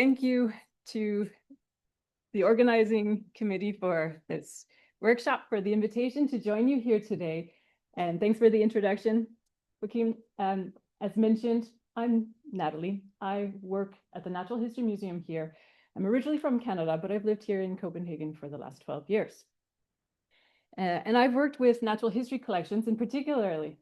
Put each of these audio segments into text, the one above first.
Thank you to the organizing committee for this workshop, for the invitation to join you here today. And thanks for the introduction, Joachim. As mentioned, I'm Natalie. I work at the Natural History Museum here. I'm originally from Canada, but I've lived here in Copenhagen for the last 12 years. And I've worked with natural history collections, and particularly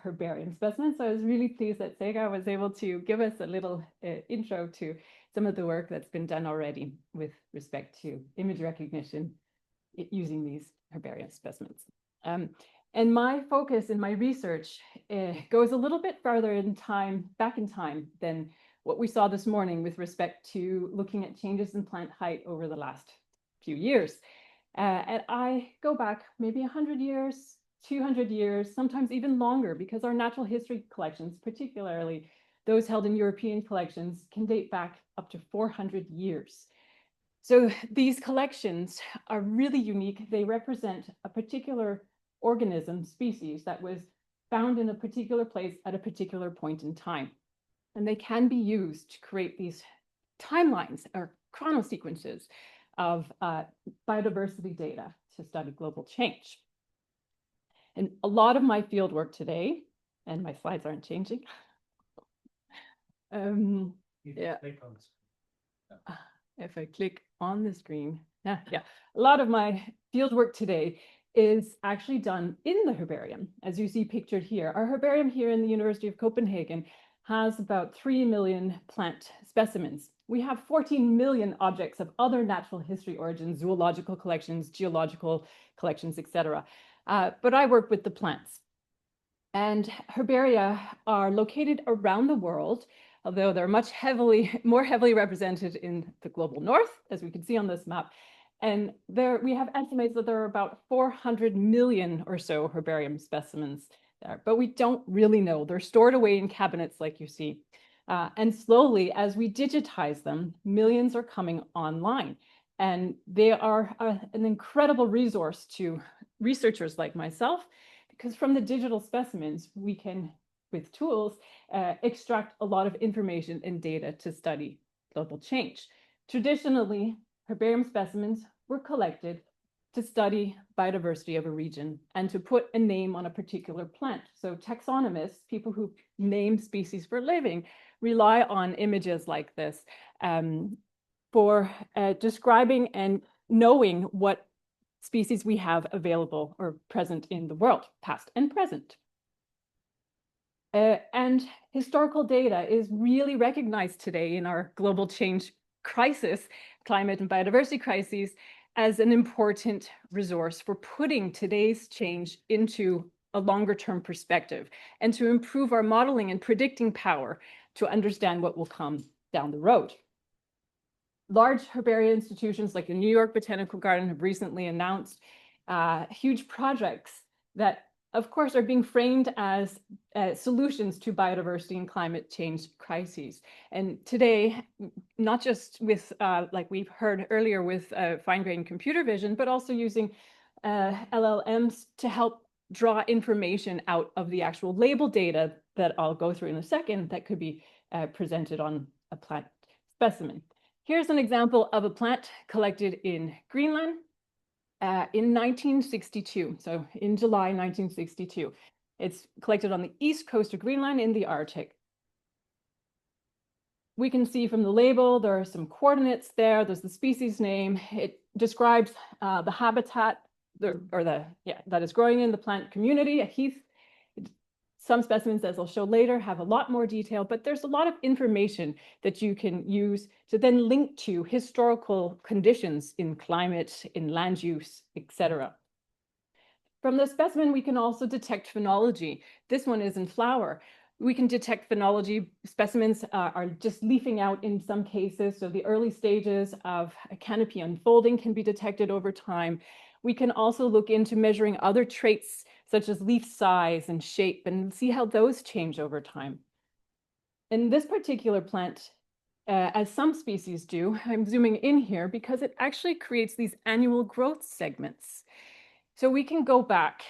herbarium specimens. So I was really pleased that Sega was able to give us a little intro to some of the work that's been done already with respect to image recognition using these herbarium specimens. And my focus in my research goes a little bit farther in time, back in time, than what we saw this morning with respect to looking at changes in plant height over the last few years. And I go back maybe 100 years, 200 years, sometimes even longer, because our natural history collections, particularly those held in European collections, can date back up to 400 years. So these collections are really unique. They represent a particular organism, species, that was found in a particular place at a particular point in time. And they can be used to create these timelines or chronosequences of biodiversity data to study global change. And a lot of my field work today, and my slides aren't changing. Yeah. If I click on the screen, yeah, a lot of my field work today is actually done in the herbarium, as you see pictured here. Our herbarium here in the University of Copenhagen has about 3 million plant specimens. We have 14 million objects of other natural history origins, zoological collections, geological collections, etc. But I work with the plants. And herbaria are located around the world, although they're much more heavily represented in the global north, as we can see on this map. And we have estimates that there are about 400 million or so herbarium specimens there, but we don't really know. They're stored away in cabinets like you see. And slowly, as we digitize them, millions are coming online. And they are an incredible resource to researchers like myself, because from the digital specimens, we can, with tools, extract a lot of information and data to study global change. Traditionally, herbarium specimens were collected to study biodiversity of a region and to put a name on a particular plant. So taxonomists, people who name species for living, rely on images like this for describing and knowing what species we have available or present in the world, past and present. And historical data is really recognized today in our global change crisis, climate and biodiversity crises, as an important resource for putting today's change into a longer-term perspective and to improve our modeling and predicting power to understand what will come down the road. Large herbaria institutions like the New York Botanical Garden have recently announced huge projects that, of course, are being framed as solutions to biodiversity and climate change crises. And today, not just with, like we've heard earlier, with fine-grained computer vision, but also using LLMs to help draw information out of the actual label data that I'll go through in a second that could be presented on a plant specimen. Here's an example of a plant collected in Greenland in 1962, so in July 1962. It's collected on the east coast of Greenland in the Arctic. We can see from the label, there are some coordinates there. There's the species name. It describes the habitat that is growing in the plant community, a heath. Some specimens, as I'll show later, have a lot more detail, but there's a lot of information that you can use to then link to historical conditions in climate, in land use, etc. From the specimen, we can also detect phenology. This one is in flower. We can detect phenology. Specimens are just leafing out in some cases, so the early stages of a canopy unfolding can be detected over time. We can also look into measuring other traits such as leaf size and shape and see how those change over time. In this particular plant, as some species do, I'm zooming in here because it actually creates these annual growth segments. So we can go back,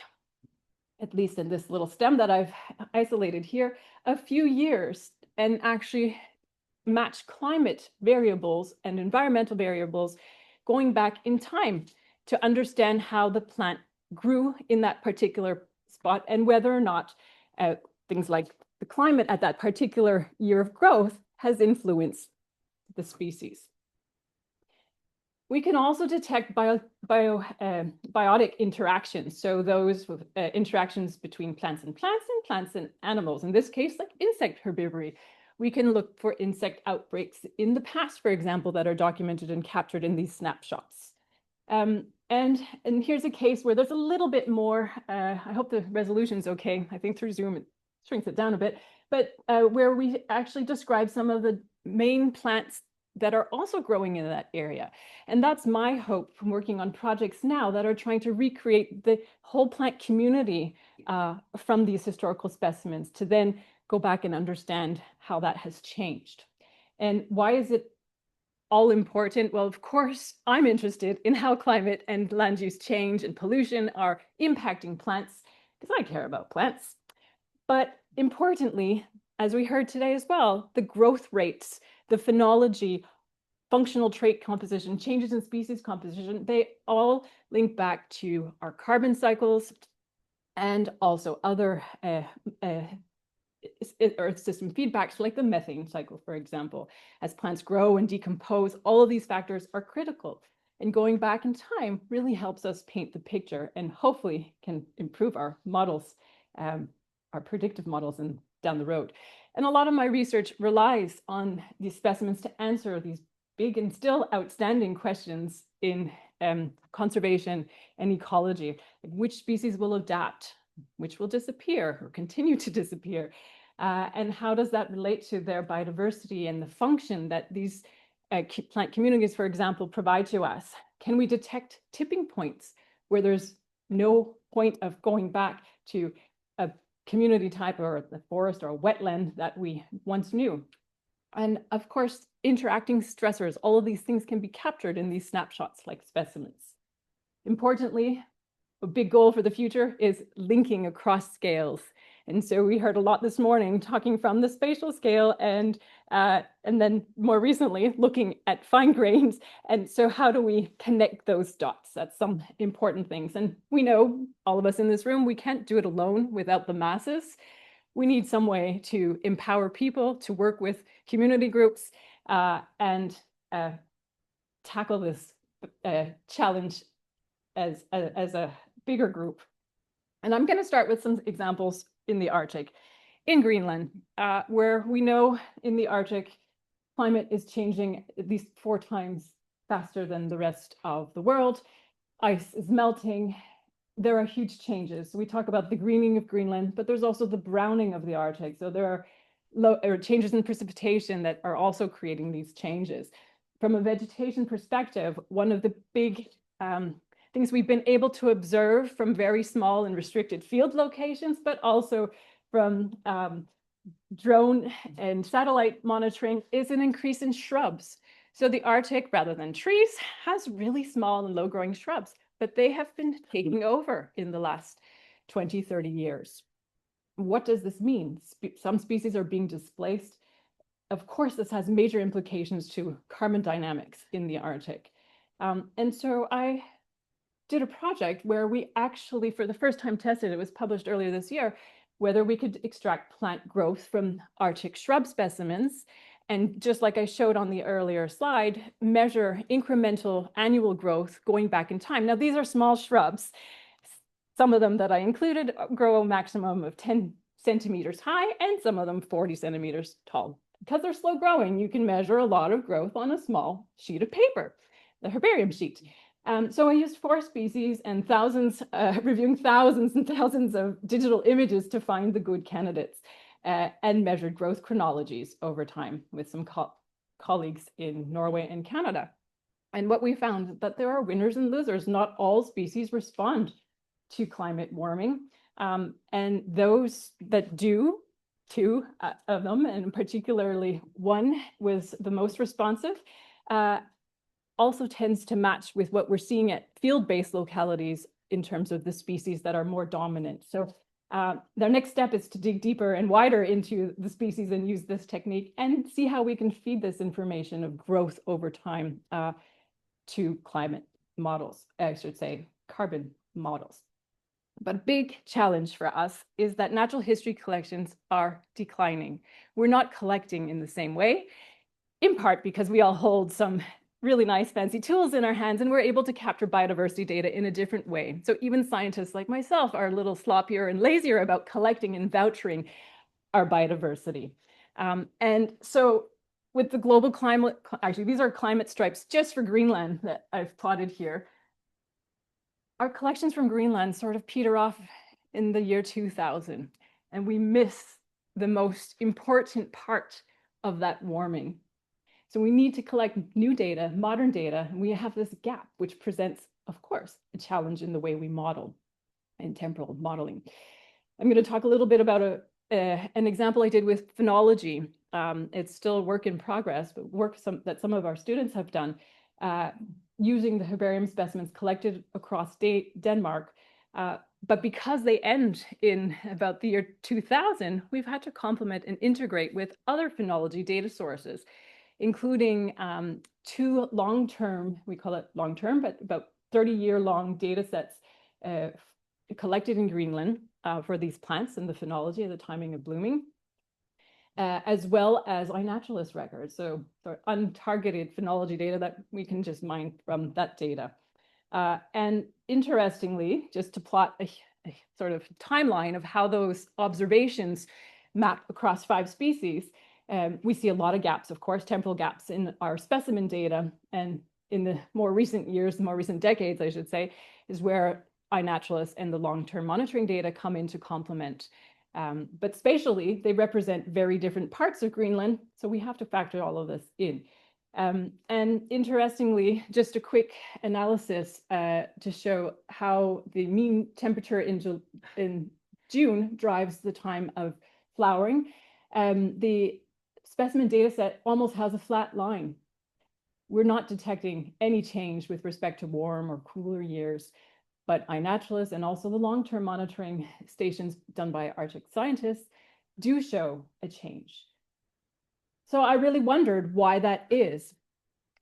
at least in this little stem that I've isolated here, a few years and actually match climate variables and environmental variables going back in time to understand how the plant grew in that particular spot and whether or not things like the climate at that particular year of growth has influenced the species. We can also detect biotic interactions, so those with interactions between plants and plants and animals. In this case, like insect herbivory. We can look for insect outbreaks in the past, for example, that are documented and captured in these snapshots. And here's a case where there's a little bit more, I hope the resolution's okay. I think through Zoom it shrinks it down a bit, but where we actually describe some of the main plants that are also growing in that area. And that's my hope from working on projects now that are trying to recreate the whole plant community from these historical specimens to then go back and understand how that has changed. And why is it all important? Well, of course, I'm interested in how climate and land use change and pollution are impacting plants, because I care about plants. But importantly, as we heard today as well, the growth rates, the phenology, functional trait composition, changes in species composition, they all link back to our carbon cycles and also other Earth system feedbacks like the methane cycle, for example. As plants grow and decompose, all of these factors are critical. And going back in time really helps us paint the picture and hopefully can improve our models, our predictive models down the road. And a lot of my research relies on these specimens to answer these big and still outstanding questions in conservation and ecology. Which species will adapt? Which will disappear or continue to disappear? And how does that relate to their biodiversity and the function that these plant communities, for example, provide to us? Can we detect tipping points where there's no point of going back to a community type or a forest or a wetland that we once knew? And of course, interacting stressors, all of these things can be captured in these snapshots like specimens. Importantly, a big goal for the future is linking across scales. And so we heard a lot this morning talking from the spatial scale and then more recently looking at fine grains. And so how do we connect those dots? That's some important things. And we know, all of us in this room, we can't do it alone without the masses. We need some way to empower people to work with community groups and tackle this challenge as a bigger group. And I'm going to start with some examples in the Arctic, in Greenland, where we know in the Arctic, climate is changing at least 4 times faster than the rest of the world. Ice is melting. There are huge changes. We talk about the greening of Greenland, but there's also the browning of the Arctic. So there are changes in precipitation that are also creating these changes. From a vegetation perspective, one of the big things we've been able to observe from very small and restricted field locations, but also from drone and satellite monitoring, is an increase in shrubs. So the Arctic, rather than trees, has really small and low-growing shrubs, but they have been taking over in the last 20, 30 years. What does this mean? Some species are being displaced. Of course, this has major implications to carbon dynamics in the Arctic. And so I did a project where we actually, for the first time, tested, it was published earlier this year, whether we could extract plant growth from Arctic shrub specimens. And just like I showed on the earlier slide, measure incremental annual growth going back in time. Now, these are small shrubs. Some of them that I included grow a maximum of 10 centimeters high, and some of them 40 centimeters tall. Because they're slow growing, you can measure a lot of growth on a small sheet of paper, the herbarium sheet. So I used 4 species and reviewing thousands and thousands of digital images to find the good candidates and measured growth chronologies over time with some colleagues in Norway and Canada. And what we found is that there are winners and losers. Not all species respond to climate warming. And those that do, 2 of them, and particularly one was the most responsive, also tends to match with what we're seeing at field-based localities in terms of the species that are more dominant. So Their next step is to dig deeper and wider into the species and use this technique and see how we can feed this information of growth over time to climate models, I should say carbon models. But a big challenge for us is that natural history collections are declining. We're not collecting in the same way, in part because we all hold some really nice fancy tools in our hands and we're able to capture biodiversity data in a different way. So even scientists like myself are a little sloppier and lazier about collecting and vouchering our biodiversity. And so with the global climate, actually these are climate stripes just for Greenland that I've plotted here. Our collections from Greenland sort of peter off in the year 2000, and we miss the most important part of that warming. So we need to collect new data, modern data, and we have this gap, which presents, of course, a challenge in the way we model in temporal modeling. I'm going to talk a little bit about an example I did with phenology. It's still a work in progress, but work that some of our students have done using the herbarium specimens collected across Denmark. But because they end in about the year 2000, we've had to complement and integrate with other phenology data sources, including 2 long-term, we call it long-term, but about 30-year-long data sets collected in Greenland for these plants and the phenology at the timing of blooming, as well as iNaturalist records, so untargeted phenology data that we can just mine from that data. And interestingly, just to plot a sort of timeline of how those observations map across 5 species, we see a lot of gaps, of course, temporal gaps in our specimen data. And in the more recent years, the more recent decades, I should say, is where iNaturalist and the long-term monitoring data come in to complement. But spatially, they represent very different parts of Greenland, so we have to factor all of this in. And interestingly, just a quick analysis to show how the mean temperature in June drives the time of flowering. The specimen data set almost has a flat line. We're not detecting any change with respect to warm or cooler years, but iNaturalist and also the long-term monitoring stations done by Arctic scientists do show a change. So I really wondered why that is.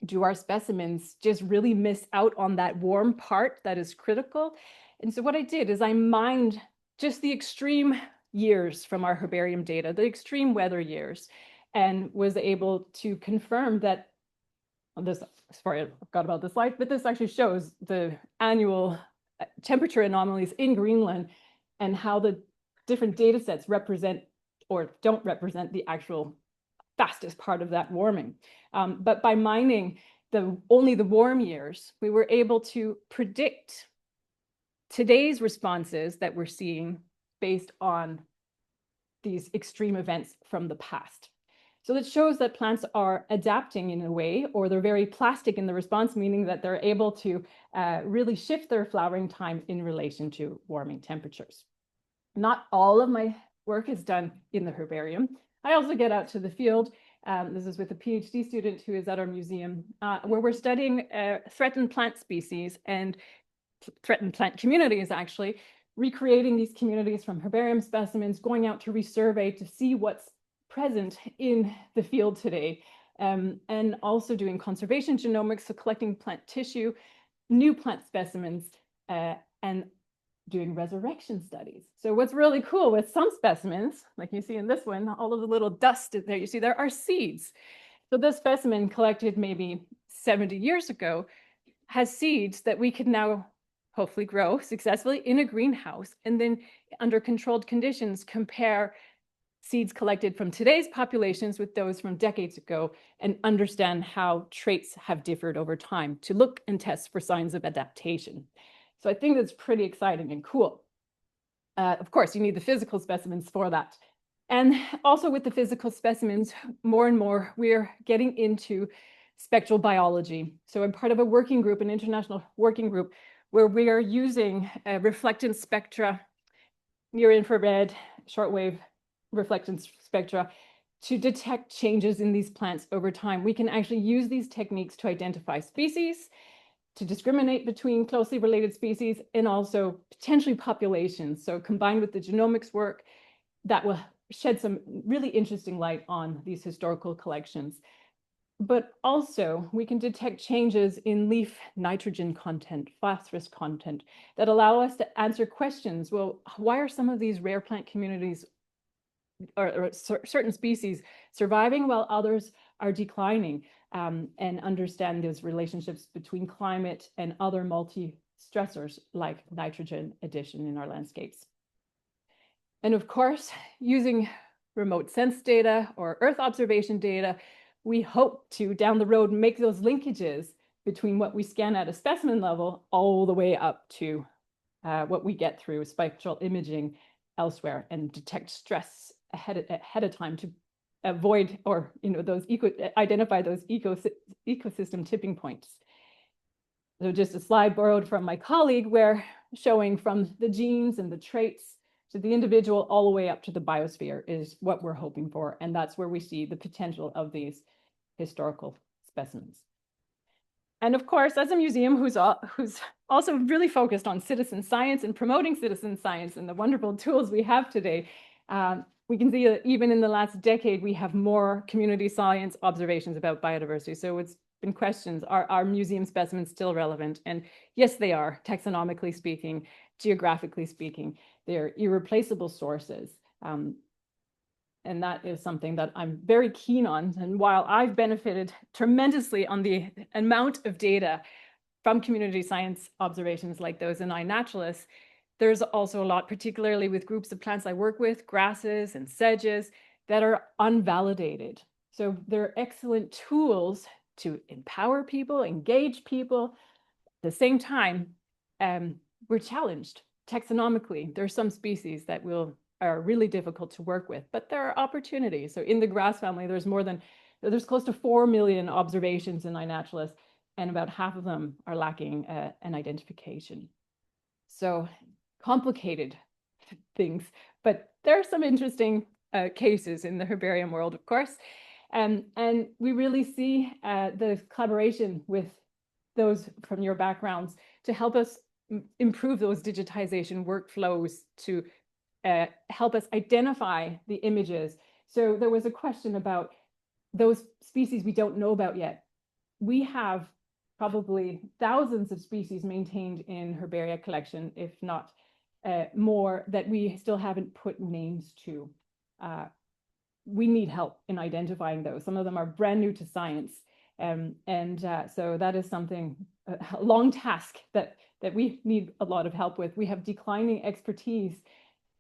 Do our specimens just really miss out on that warm part that is critical? And so what I did is I mined just the extreme years from our herbarium data, the extreme weather years, and was able to confirm that this, sorry, I forgot about this slide, but this actually shows the annual temperature anomalies in Greenland and how the different data sets represent or don't represent the actual fastest part of that warming. But by mining only the warm years, we were able to predict today's responses that we're seeing based on these extreme events from the past. So it shows that plants are adapting in a way, or they're very plastic in the response, meaning that they're able to really shift their flowering time in relation to warming temperatures. Not all of my work is done in the herbarium. I also get out to the field. This is with a PhD student who is at our museum, where we're studying threatened plant species and threatened plant communities, actually, recreating these communities from herbarium specimens, going out to resurvey to see what's present in the field today, and also doing conservation genomics, so collecting plant tissue, new plant specimens, and doing resurrection studies. So what's really cool with some specimens, like you see in this one, all of the little dust there you see there are seeds. So this specimen collected maybe 70 years ago has seeds that we could now hopefully grow successfully in a greenhouse, and then under controlled conditions compare seeds collected from today's populations with those from decades ago and understand how traits have differed over time to look and test for signs of adaptation. So I think that's pretty exciting and cool. Of course, you need the physical specimens for that. And also with the physical specimens, more and more, we're getting into spectral biology. So I'm part of a working group, an international working group, where we are using reflectance spectra, near-infrared, shortwave reflectance spectra to detect changes in these plants over time. We can actually use these techniques to identify species, to discriminate between closely related species and also potentially populations. So combined with the genomics work, that will shed some really interesting light on these historical collections. But also we can detect changes in leaf nitrogen content, phosphorus content that allow us to answer questions. Well, why are some of these rare plant communities or certain species surviving while others are declining, and understand those relationships between climate and other multi-stressors like nitrogen addition in our landscapes. And of course, using remote sense data or Earth observation data, we hope to, down the road, make those linkages between what we scan at a specimen level all the way up to what we get through spectral imaging elsewhere and detect stress ahead of time to avoid or identify those ecosystem tipping points. So just a slide borrowed from my colleague where showing from the genes and the traits to the individual all the way up to the biosphere is what we're hoping for. And that's where we see the potential of these historical specimens. And of course, as a museum who's also really focused on citizen science and promoting citizen science and the wonderful tools we have today, we can see that even in the last decade, we have more community science observations about biodiversity. So it's been questions, are our museum specimens still relevant? And yes, they are, taxonomically speaking, geographically speaking. They're irreplaceable sources. And that is something that I'm very keen on. And while I've benefited tremendously on the amount of data from community science observations like those in iNaturalist, there's also a lot, particularly with groups of plants I work with, grasses and sedges, that are unvalidated. So they're excellent tools to empower people, engage people. At the same time, we're challenged taxonomically. There are some species that are really difficult to work with, but there are opportunities. So in the grass family, there's close to 4 million observations in iNaturalist, and about half of them are lacking an identification. So complicated things, but there are some interesting cases in the herbarium world, of course. And we really see the collaboration with those from your backgrounds to help us improve those digitization workflows to help us identify the images. So there was a question about those species we don't know about yet. We have probably thousands of species maintained in herbaria collection, if not more, that we still haven't put names to. We need help in identifying those. Some of them are brand new to science. So that is something, a long task that we need a lot of help with. We have declining expertise.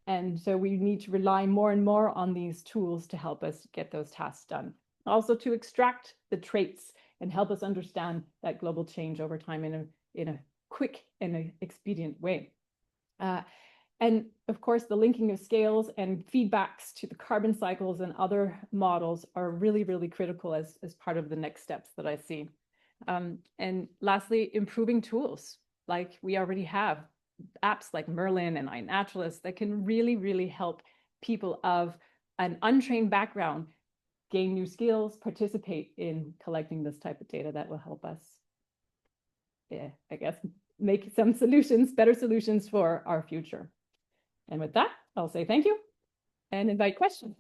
And so we need to rely more and more on these tools to help us get those tasks done. Also to extract the traits and help us understand that global change over time in a quick and an expedient way. And of course, the linking of scales and feedbacks to the carbon cycles and other models are really, really critical as part of the next steps that I see. And lastly, improving tools like we already have. Apps like Merlin and iNaturalist that can really, really help people of an untrained background gain new skills, participate in collecting this type of data that will help us, I guess, make some solutions, better solutions for our future. And with that, I'll say thank you and invite questions.